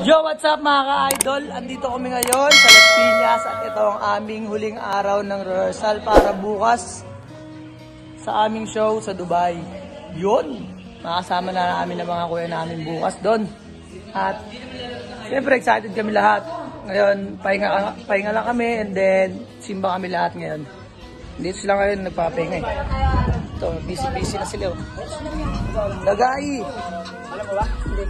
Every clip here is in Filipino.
Yo, what's up mga ka-idol? Andito kami ngayon sa Las Piñas at ito ang aming huling araw ng rehearsal para bukas sa aming show sa Dubai. Yun! Makasama na namin ang mga kuya namin bukas doon. At siyempre excited kami lahat. Ngayon, pahinga lang kami and then simba kami lahat ngayon. Dito sila ngayon nagpapahinga eh. Ito, busy na sila. Lagay! Alam mo ba? Hindi.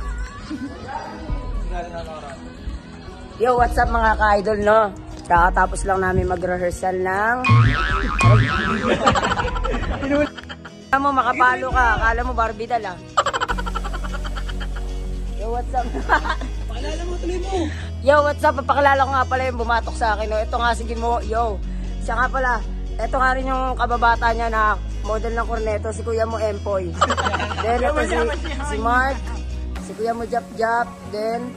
Yo, what's up mga ka-idol, no? Kakatapos lang namin mag-rehearsal ng... Alam mo, makapalo ka. Akala mo Barbie ah. Yo, what's up? Paalala mo, tuloy mo! Yo, what's up? Papakilala ko nga pala yung bumatok sa akin. No? Ito nga, sige mo. Yo, siya nga pala. Ito nga rin yung kababata niya na model ng corneto, si Kuya mo Empoy. Then ito si Mark, si Kuya mo Jap, then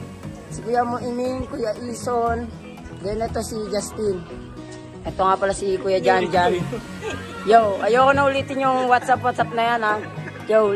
si Kuya mo Iming, Kuya Ison, then ito si Justin. Ito nga pala si Kuya Jan. Yo, ayoko na ulitin yung WhatsApp na yan ha. Yo.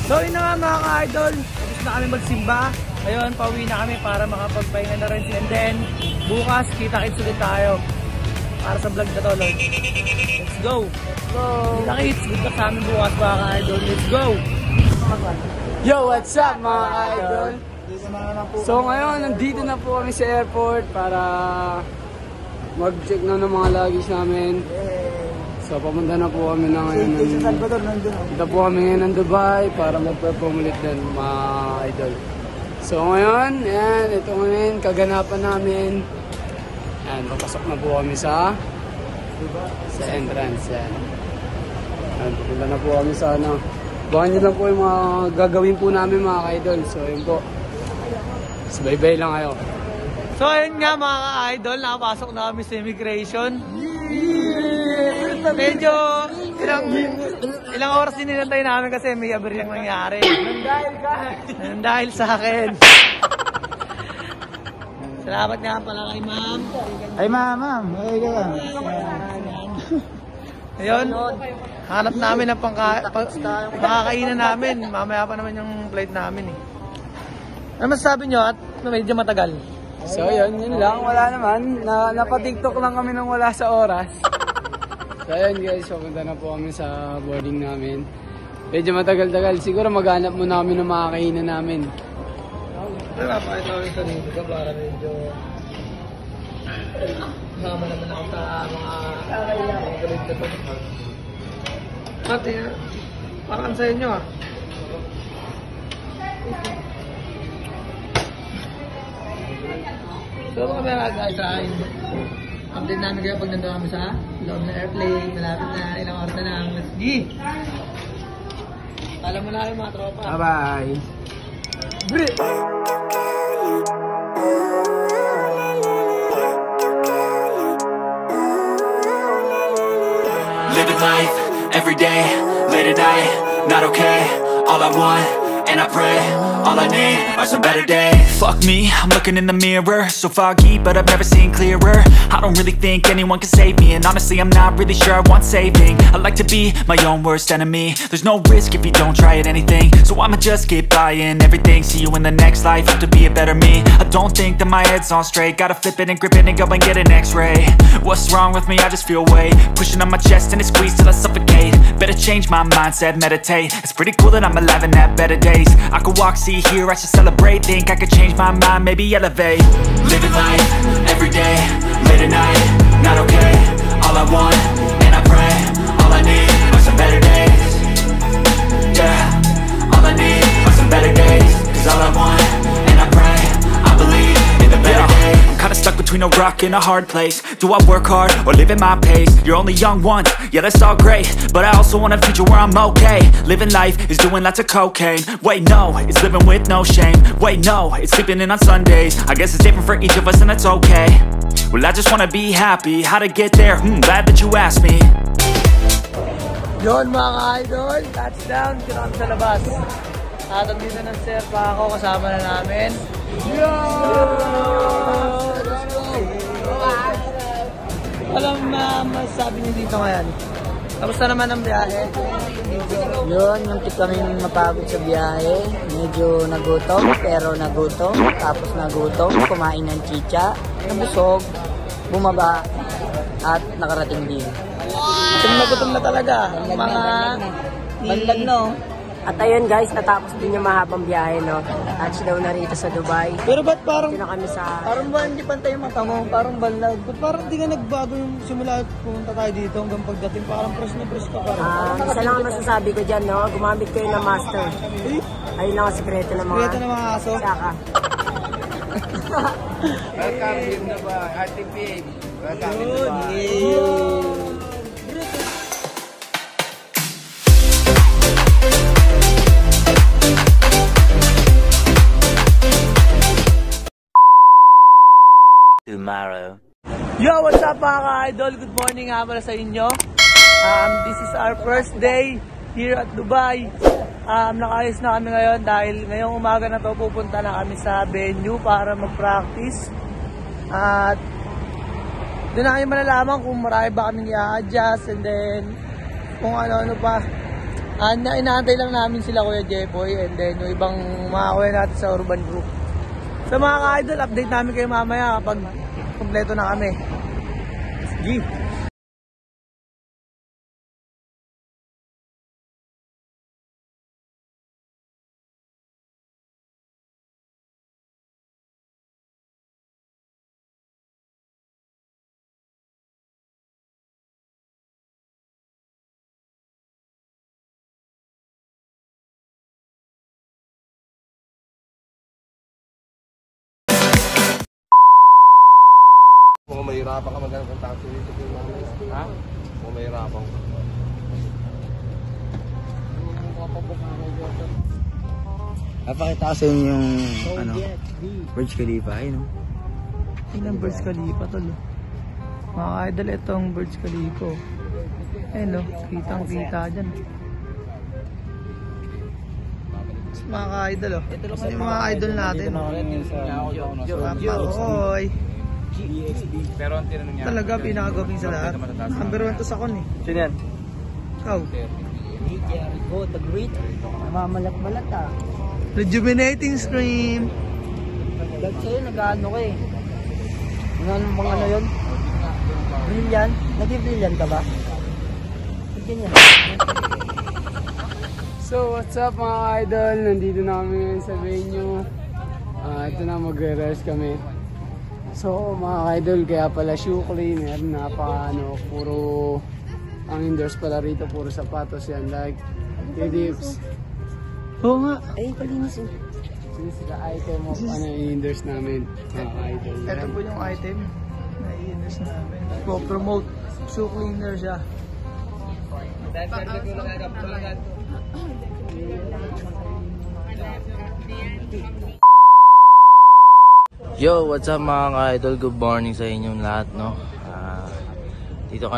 So yun na nga mga ka-idol, tapos na kami magsimba. Ngayon, pauwi na kami para makapagpahinga na rin. And then, bukas, kita-kits ulit tayo para sa vlog na to, Lord. Let's go! Kita-kits, good luck sa amin bukas mga ka-idol. Let's go! Yo, what's up mga ka-idol? So ngayon, nandito na po kami sa airport para mag-check na ng mga luggage namin. So papunta na po kami na ngayon. Punta po kami ngayon ng Dubai para mag-perform ulit din mga idol. So ngayon, yan, ito ngayon, kaganapan namin. Yan, papasok na po kami sa entrance. Yan. Yan, pupunta na po kami sa ano. Baka nyo lang po yung mga gagawin po namin mga idol. So yun po. So bye-bye lang kayo. So ayun nga mga ka-idol, nakapasok na kami sa immigration. Medyo ilang oras din ninantay namin kasi may aberyang nangyari. Dahil sa akin. Salamat nga pala kay ma'am. Ay ma'am. Okay ka lang. Ayun, hanap namin ang makakainan namin. Mamaya pa naman yung flight namin eh. Ano masasabi nyo at medyo matagal? So yun lang. Wala naman. Napatiktok lang kami nang wala sa oras. So ayun guys, papunta na po kami sa boarding namin. Medyo matagal-tagal. Siguro maghanap muna kami ng mga kainan namin. Napakita ko ito dito para medyo sama naman ako sa mga galit na ito. Ate, parang sa inyo ah. So kami guys, update namin kayo pag nandun kami sa loob ng airplane. Malapit na, ilang oras na lang. Let's go! Alam mo na yung mga tropa. Bye-bye! Living life, every day, late at night, not okay. all I want, and I pray, all I need are some better days. Fuck me, I'm looking in the mirror, so foggy, but I've never seen clearer. I don't really think anyone can save me, and honestly I'm not really sure I want saving. I like to be my own worst enemy. There's no risk if you don't try at anything, so I'ma just keep buying everything. See you in the next life, hope to be a better me. I don't think that my head's on straight, gotta flip it and grip it and go and get an x-ray. What's wrong with me? I just feel weight pushing on my chest and it squeezes till I suffocate. Better change my mindset, meditate. It's pretty cool that I'm alive and have better days. I could walk, see, hear, I should celebrate. Think I could change my mind, maybe elevate. Living life, every day, late at night, not okay. All I want, and I pray, all I need are some better days. Yeah, all I need are some better days. Cause all I want, and I pray, I believe in the better days. I'm kinda stuck between a rock and a hard place. Do I work hard or live at my pace? You're only young once, yeah that's all great, but I also want a future where I'm okay. Living life is doing lots of cocaine. Wait no, it's living with no shame. Wait no, it's sleeping in on Sundays. I guess it's different for each of us and that's okay. Well I just wanna be happy. How to get there? Glad that you asked me. Yun mga idol, touchdown, kita kami sa labas. At dito ng sir pa ako, kasama na namin. Alam na masasabi niyo dito ngayon. Kamusta naman ang biyahe? Yun, yung tip kami mapagod sa biyahe. Medyo nagutom, pero nagutom. Tapos nagutom, kumain ng chicha, nabusog, bumaba, at nakarating din. Gutom na talaga. Mga banlag no. At ayun guys, natapos din yung mahabang biyahe, no? Touchdown na rito sa Dubai. Pero ba't parang, Dito na kami sa... parang ba hindi pantay yung mata mo? Parang banlag. Ba't parang di ka nagbago yung simula pumunta tayo dito hanggang pagdating? Parang fresh na fresh ka parang. isa lang ang masasabi ko dyan, no? Gumamit kayo ng master. Ayun lang ang sikreto ng mga... Sikreto ng mga aso? Saka. Welcome din na ba? Ating PH. Welcome din na ba? Tomorrow. Yo, what's up mga ka-idol? Good morning nga pala sa inyo. This is our first day here at Dubai. Nakaayos na kami ngayon dahil ngayong umaga na to pupunta na kami sa venue para mag-practice. At doon na kayo malalaman kung marami ba kaming i-adjust and then kung ano-ano pa. Inaantay lang namin sila Kuya Jepoy and then yung ibang mga kuya natin sa Urban Group. Sa mga ka-idol, update namin kayo mamaya kapag kompleto na kami. Sige! Kung mahirapan ka maghanap ng taxi dito, ha? Kung mahirapan ka. Napakita ko sa inyo yung ano, Burj Khalifa, ayun o. Ayun ang Burj Khalifa tol. Mga idol, itong Burj Khalifa. Ayun o, kitang-kita dyan. Mga ka-idol o. Kasi yung mga idol natin. Oy. Pero ang tinanong niya, Talaga pinakagawin sa lahat. Number 1 to sa kon eh. sino yan? Ikaw. Jericho, the great. Namamalat-malat ah. Rejuvenating scream. Dahil sa'yo, nag-ano ko eh. Ano bang ano yun? Brilliant? Naging brilliant ka ba? Ganyan. So what's up mga idol? Nandito na kami ngayon sa venue. Ito na magre-rest kami. So mga idol, kaya pala shoe cleaner, puro ang indoors pala rito, puro sapatos yan, like dips. Oo nga. Ay, palinis eh. This is the item of indoors namin mga idol. Ito po yung item na i-inus namin. Promote. Shoe cleaner siya. Yo, what's up mga ka-idol? Good morning sa inyong lahat, no? Dito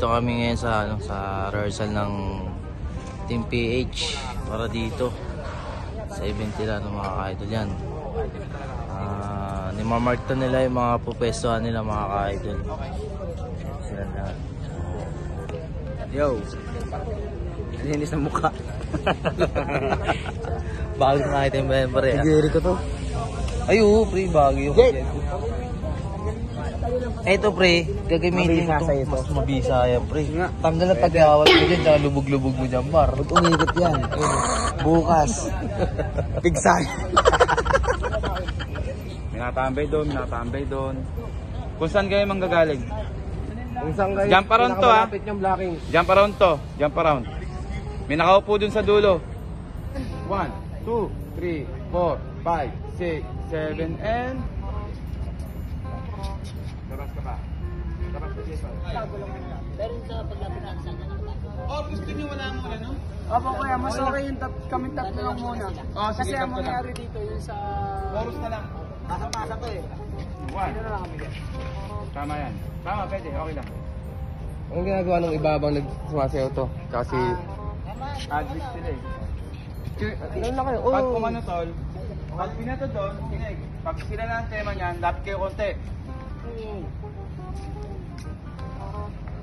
kami ngayon sa rehearsal ng Team PH. para dito sa event nila ng mga ka-idol yan. Nimamarkta nila yung mga pupestuhan nila mga ka-idol. Sila na. Yo! Linis ng mukha. Bago na item ba yan pare? Gary ko to. Ay oo pre, bago yung eto pre, gagamitin Mabisa ito. Mas mabisa yan pre. Tanggal na pag-awat mo dyan, tsaka lubog-lubog mo dyan bar. Ba't umikot yan? Bukas. Pigsay. Minatambay doon. Kung saan kayo manggagaling? Kung saan kayo, Jump around to ha. pinakamalapit yung blocking. Jump around. May nakaupo dun sa dulo. 1, 2, 3, 4, 5, 6, 7, and... Labas ka pa. Labas ka dito. Oh, gusto niyo wala muna, no? Opo kuya, mas okay yung kami tatlo lang muna. Oh, sige, Kasi ang tatlo lang. mangyari dito yung sa... Chorus na lang. Pasa to eh. 1. Tama yan. Tama, pwede. Okay lang. Anong ginagawa ng iba habang nagsumasayaw to? Kasi... Adlib sila eh. Ano na kayo? Pag kumano tol, pag pinato doon, kinig. Pag sila na ang tema niyan, lapit kayo konti.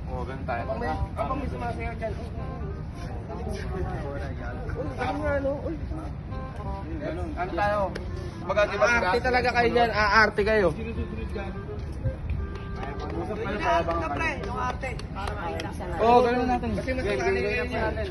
Oo, ganun tayo. Habang may sumasayaw dyan. Ganun. Ano tayo? Mag-adiba Aarte talaga kayo dyan. Aarte kayo. Usap kayo para bang ano. Yung arte. Para makita. Oo, ganun natin. Kasi nasasanay kayo natin.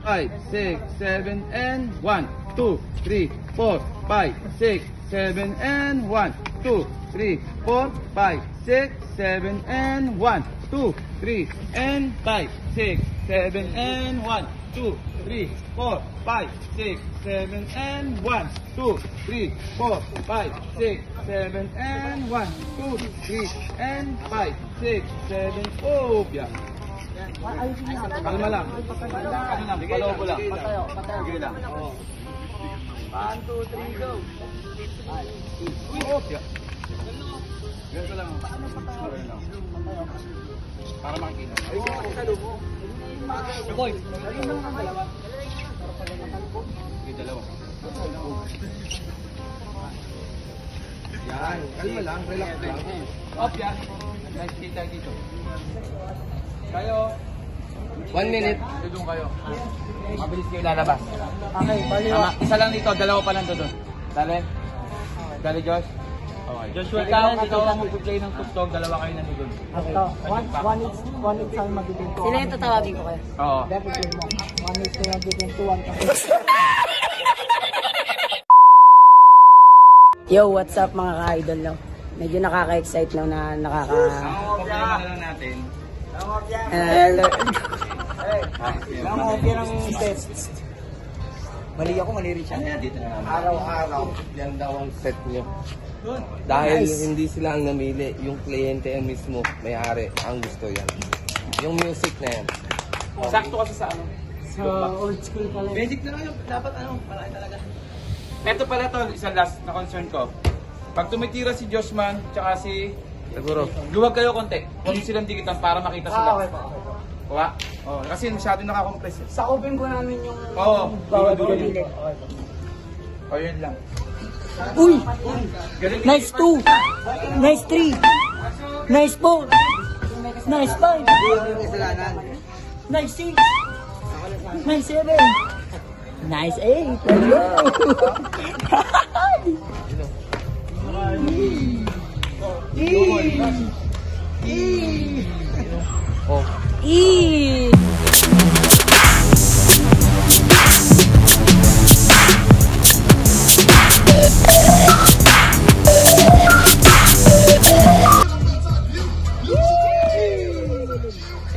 5, 6, 7, and 1, 2, 3, 4, 5, 6, 7, and 1, 2, 3, 4, 5, 6, 7, and 1, 2, 3, and 5, 6, 7, and 1, 2, 3, 4, 5, 6, 7, and 1, 2, 3, 4, 5, 6, 7, and 1, 2, 3, and 5, 6, 7, oh, yeah. Kalma lang. Ano lang, palobo lang. Sige lang. 1, 2, 3, go. Yeah. Ganito lang. Okay lang. Para makikita. Boy. Sige, dalawa. Yan. Kalma lang. Relax lang. Off yan. Nice kita dito. Kayo. 1 minute. Doon kayo. Mabilis kayo lalabas. Okay, bali. Tama. Isa lang dito, dalawa pa lang doon. Dali. Dali, Josh. Okay. Joshua, ikaw ang mag-play ng tugtog, dalawa kayo nandun. Ito, one each ang magiging Sila yung tatawagin ko kayo. Oo. Deputy mo. One each ang magiging 2-1. Yo, what's up mga ka-idol lang. Medyo nakaka-excite lang na nakaka... Problema na lang natin. Mali ako, mali rin siya. Dito na namin. Araw-araw. Yan daw ang set nyo. Dahil hindi sila ang namili. Yung kliyente ang mismo, may-ari, ang gusto yan. Yung music na yan. Sakto kasi sa ano. So, old school pala. Basic na lang yung dapat malaki talaga. Ito pala to, isang last na concern ko. Pag tumitira si Joshman, tsaka si... Siguro. Luwag kayo konti. Kung silang dikitan para makita sila. Kuha? Oo, kasi masyado nakakompress. Sakupin ko namin yung Oo, bawat dulo-dulo. gabili. O, yun lang. Uy! Galing. Nice 2! Nice 3! Nice 4! Nice 5! Nice 6! Nice 7! Nice 8! Let's go!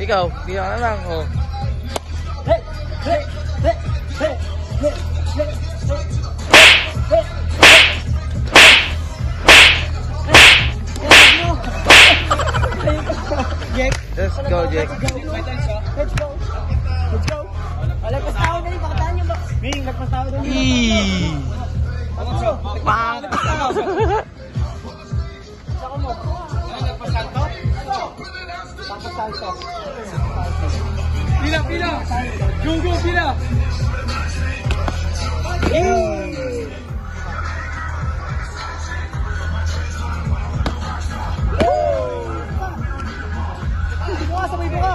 Ikaw, bilang na lang. Oh. Hey! Hey! Hey! Hey! Hey! Hey! Let's go, Jake. Let's go! Let's go! Lagpas tao na rin, pakataan nyo ba? Ming, lagpas tao na rin. Pang! Saka mo. Lagpas salto? Lagpas salto. Pila, pila! Go, go, pila! Sabay mo ka!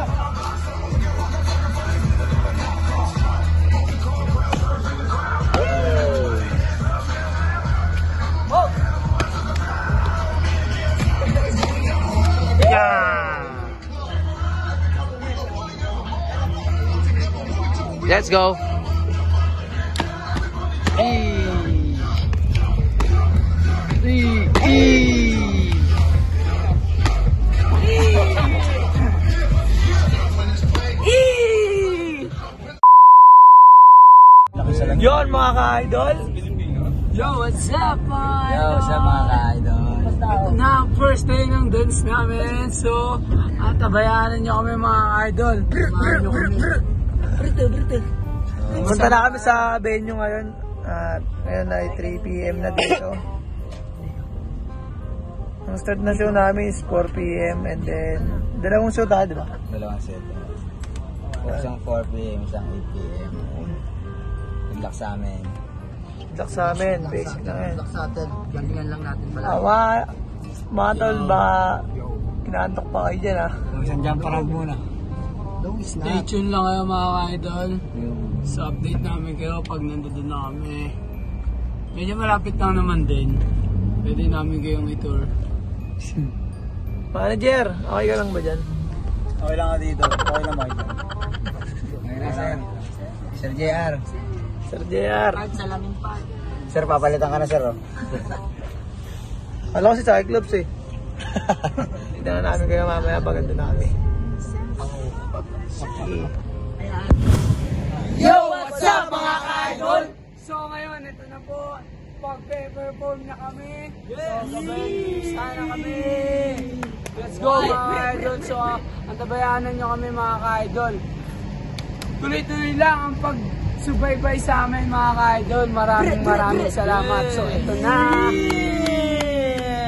Let's go. Yon mga ka-idol. Yo, what's up, man? Yo, sa mga ka-idol. Ito na ang first day ng dance namin. So, tabayanan nyo kami mga idol. Samahan nyo kami. Punta na kami sa venue ngayon. At ngayon ay 3 PM na dito. Ang start na show namin is 4 PM and then dalawang show tayo, di ba? Dalawang set. Isang 4 p.m., isang 8 p.m. Good luck sa amin. Good luck sa amin, basic na ngayon. Sa atin, galingan lang natin pala. Mga tol, baka kinaantok pa kayo dyan ah. Isang jump parang muna. Stay tuned lang kayo mga idol. So, update namin kayo pag nandun na kami. Medyo malapit lang naman din. Pwede namin kayong i-tour. Manager, okay ka lang ba dyan? Okay lang ka dito. Okay lang makita. Ngayon na, sir. Sir JR. Sir JR. Salamin pa. Sir, papalitan ka na, sir. Oh. Alam ko si Cyclops eh. Tignan na namin kayo mamaya pag ando na kami. Yo, what's up mga ka-idol? So ngayon, ito na po. Pag-perform na kami. So, gabay, na kami. Let's go mga ka-idol. So, antabayanan nyo kami mga ka-idol. Tuloy-tuloy lang ang pag-subaybay sa amin mga ka-idol. Maraming salamat. So, ito na.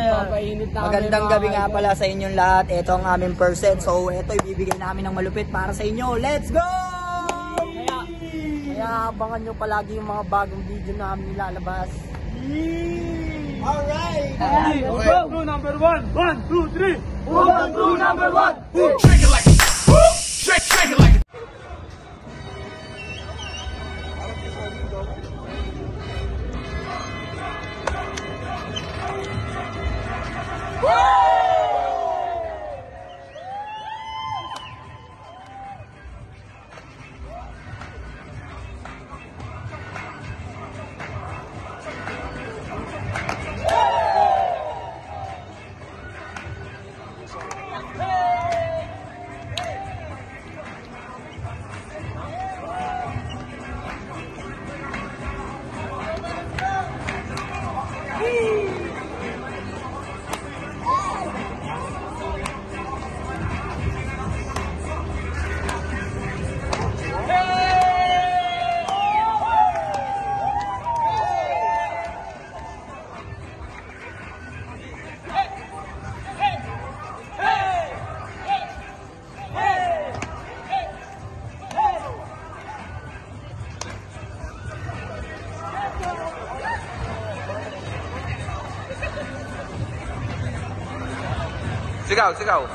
Papainit na kami. Magandang gabi nga pala sa inyong lahat. Ito ang aming percent. So, ito ibibigay namin ng malupit para sa inyo. Let's go! Kaya abangan nyo palagi yung mga bagong video na namin nilalabas. Alright! Welcome to number 1. 1, 2, 3. Welcome to number 1. Shake it like it. Woo! Shake it like it. Sigaw, sigaw.